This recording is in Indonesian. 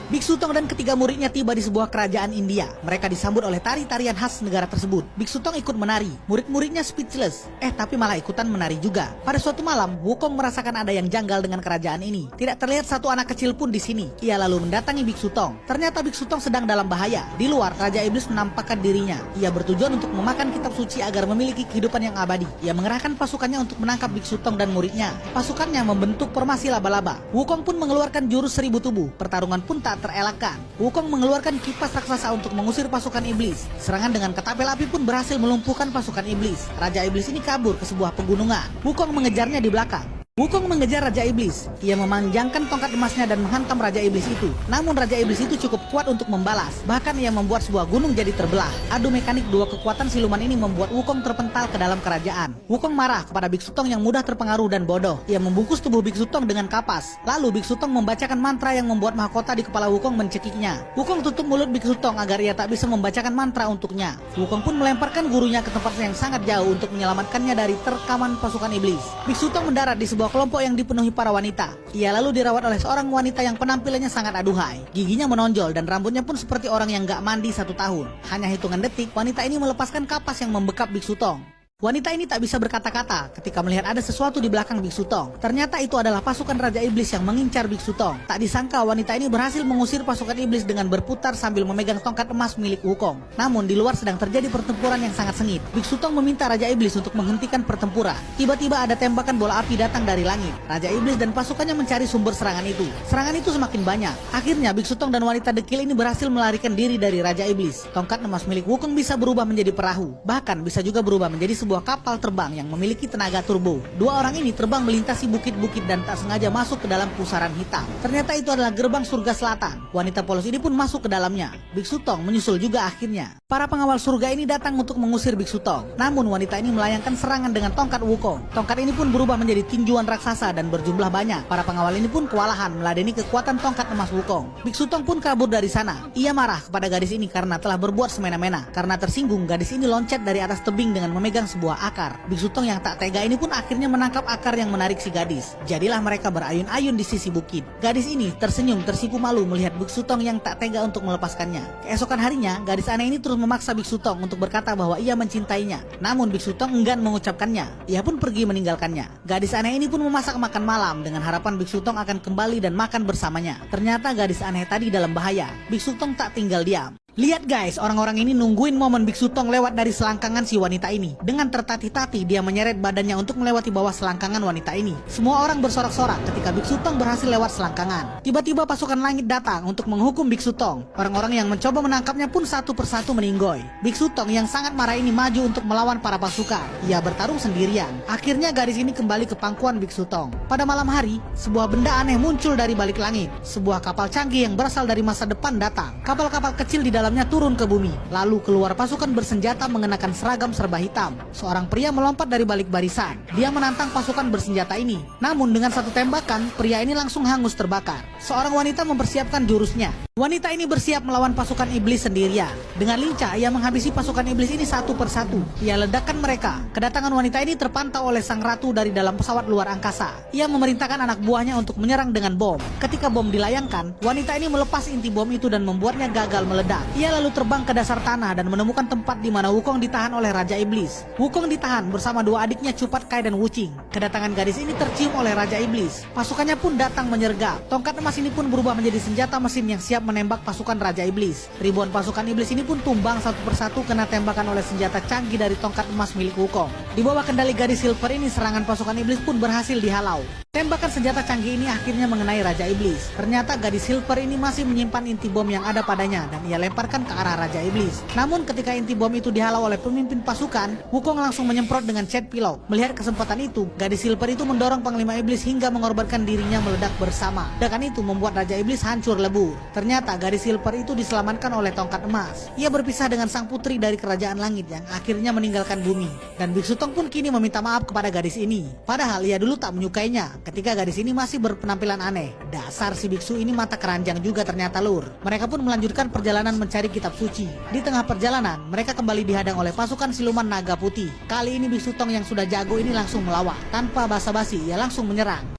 Biksu Tong dan ketiga muridnya tiba di sebuah kerajaan India. Mereka disambut oleh tari-tarian khas negara tersebut. Biksu Tong ikut menari. Murid-muridnya speechless. Tapi malah ikutan menari juga. Pada suatu malam, Wukong merasakan ada yang janggal dengan kerajaan ini. Tidak terlihat satu anak kecil pun di sini. Ia lalu mendatangi Biksu Tong. Ternyata Biksu Tong sedang dalam bahaya. Di luar, Raja Iblis menampakkan dirinya. Ia bertujuan untuk memakan kitab suci agar memiliki kehidupan yang abadi. Ia mengerahkan pasukannya untuk menangkap Biksu Tong dan muridnya. Pasukannya membentuk formasi laba-laba. Wukong pun mengeluarkan jurus 1000 tubuh. Pertarungan pun tak terelakkan. Wukong mengeluarkan kipas raksasa untuk mengusir pasukan iblis. Serangan dengan ketapel api pun berhasil melumpuhkan pasukan iblis. Raja Iblis ini kabur ke sebuah pegunungan. Wukong mengejarnya di belakang. Wukong mengejar Raja Iblis. Ia memanjangkan tongkat emasnya dan menghantam Raja Iblis itu. Namun Raja Iblis itu cukup kuat untuk membalas. Bahkan ia membuat sebuah gunung jadi terbelah. Adu mekanik dua kekuatan siluman ini membuat Wukong terpental ke dalam kerajaan. Wukong marah kepada Biksu Tong yang mudah terpengaruh dan bodoh. Ia membungkus tubuh Biksu Tong dengan kapas. Lalu Biksu Tong membacakan mantra yang membuat mahkota di kepala Wukong mencekiknya. Wukong tutup mulut Biksu Tong agar ia tak bisa membacakan mantra untuknya. Wukong pun melemparkan gurunya ke tempat yang sangat jauh untuk menyelamatkannya dari terkaman pasukan iblis. Biksu Tong mendarat di sebuah kelompok yang dipenuhi para wanita. Ia lalu dirawat oleh seorang wanita yang penampilannya sangat aduhai. Giginya menonjol dan rambutnya pun seperti orang yang gak mandi 1 tahun. Hanya hitungan detik, wanita ini melepaskan kapas yang membekap Biksu Tong. Wanita ini tak bisa berkata-kata ketika melihat ada sesuatu di belakang Biksu Tong. Ternyata itu adalah pasukan Raja Iblis yang mengincar Biksu Tong. Tak disangka wanita ini berhasil mengusir pasukan iblis dengan berputar sambil memegang tongkat emas milik Wukong. Namun di luar sedang terjadi pertempuran yang sangat sengit. Biksu Tong meminta Raja Iblis untuk menghentikan pertempuran. Tiba-tiba ada tembakan bola api datang dari langit. Raja Iblis dan pasukannya mencari sumber serangan itu. Serangan itu semakin banyak. Akhirnya Biksu Tong dan wanita dekil ini berhasil melarikan diri dari Raja Iblis. Tongkat emas milik Wukong bisa berubah menjadi perahu. Bahkan bisa juga berubah menjadi sebuah kapal terbang yang memiliki tenaga turbo. Dua orang ini terbang melintasi bukit-bukit dan tak sengaja masuk ke dalam pusaran hitam. Ternyata itu adalah gerbang surga selatan. Wanita polos ini pun masuk ke dalamnya. Biksu Tong menyusul juga akhirnya. Para pengawal surga ini datang untuk mengusir Biksu Tong. Namun wanita ini melayangkan serangan dengan tongkat Wukong. Tongkat ini pun berubah menjadi tinjuan raksasa dan berjumlah banyak. Para pengawal ini pun kewalahan meladeni kekuatan tongkat emas Wukong. Biksu Tong pun kabur dari sana. Ia marah kepada gadis ini karena telah berbuat semena-mena. Karena tersinggung, gadis ini loncat dari atas tebing dengan memegang sebuah akar. Biksu Tong yang tak tega ini pun akhirnya menangkap akar yang menarik si gadis. Jadilah mereka berayun-ayun di sisi bukit. Gadis ini tersenyum tersipu malu melihat Biksu Tong yang tak tega untuk melepaskannya. Keesokan harinya, gadis aneh ini terus memaksa Biksu Tong untuk berkata bahwa ia mencintainya. Namun Biksu Tong enggan mengucapkannya. Ia pun pergi meninggalkannya. Gadis aneh ini pun memasak makan malam dengan harapan Biksu Tong akan kembali dan makan bersamanya. Ternyata gadis aneh tadi dalam bahaya. Biksu Tong tak tinggal diam. Lihat guys, orang-orang ini nungguin momen Biksu Tong lewat dari selangkangan si wanita ini. Dengan tertatih-tatih, dia menyeret badannya untuk melewati bawah selangkangan wanita ini. Semua orang bersorak-sorak ketika Biksu Tong berhasil lewat selangkangan. Tiba-tiba pasukan langit datang untuk menghukum Biksu Tong. Orang-orang yang mencoba menangkapnya pun satu persatu meninggoy. Biksu Tong yang sangat marah ini maju untuk melawan para pasukan. Ia bertarung sendirian. Akhirnya gadis ini kembali ke pangkuan Biksu Tong. Pada malam hari, sebuah benda aneh muncul dari balik langit. Sebuah kapal canggih yang berasal dari masa depan datang. Kapal-kapal kecil di dalamnya turun ke bumi. Lalu keluar pasukan bersenjata mengenakan seragam serba hitam. Seorang pria melompat dari balik barisan. Dia menantang pasukan bersenjata ini. Namun dengan satu tembakan, pria ini langsung hangus terbakar. Seorang wanita mempersiapkan jurusnya. Wanita ini bersiap melawan pasukan iblis sendirian. Dengan lincah, ia menghabisi pasukan iblis ini satu persatu. Ia ledakkan mereka. Kedatangan wanita ini terpantau oleh sang ratu dari dalam pesawat luar angkasa. Ia memerintahkan anak buahnya untuk menyerang dengan bom. Ketika bom dilayangkan, wanita ini melepas inti bom itu dan membuatnya gagal meledak. Ia lalu terbang ke dasar tanah dan menemukan tempat di mana Wukong ditahan oleh Raja Iblis. Wukong ditahan bersama dua adiknya Cupat Kai dan Wuching. Kedatangan gadis ini tercium oleh Raja Iblis. Pasukannya pun datang menyergap. Tongkat emas ini pun berubah menjadi senjata mesin yang siap menembak pasukan Raja Iblis. Ribuan pasukan iblis ini pun tumbang satu persatu kena tembakan oleh senjata canggih dari tongkat emas milik Wukong. Di bawah kendali gadis silver ini, serangan pasukan iblis pun berhasil dihalau. Tembakan senjata canggih ini akhirnya mengenai Raja Iblis. Ternyata gadis silver ini masih menyimpan inti bom yang ada padanya dan ia lemparkan ke arah Raja Iblis. Namun ketika inti bom itu dihalau oleh pemimpin pasukan, Wukong langsung menyemprot dengan jet pilot. Melihat kesempatan itu, gadis silver itu mendorong Panglima Iblis hingga mengorbankan dirinya meledak bersama. Ledakan itu membuat Raja Iblis hancur lebur. Ternyata gadis silver itu diselamatkan oleh tongkat emas. Ia berpisah dengan sang putri dari kerajaan langit yang akhirnya meninggalkan bumi. Dan Biksu Tong pun kini meminta maaf kepada gadis ini. Padahal ia dulu tak menyukainya ketika gadis ini masih berpenampilan aneh. Dasar si biksu ini mata keranjang juga ternyata lur. Mereka pun melanjutkan perjalanan mencari kitab suci. Di tengah perjalanan, mereka kembali dihadang oleh pasukan siluman naga putih. Kali ini Biksu Tong yang sudah jago ini langsung melawan. Tanpa basa-basi, ia langsung menyerang.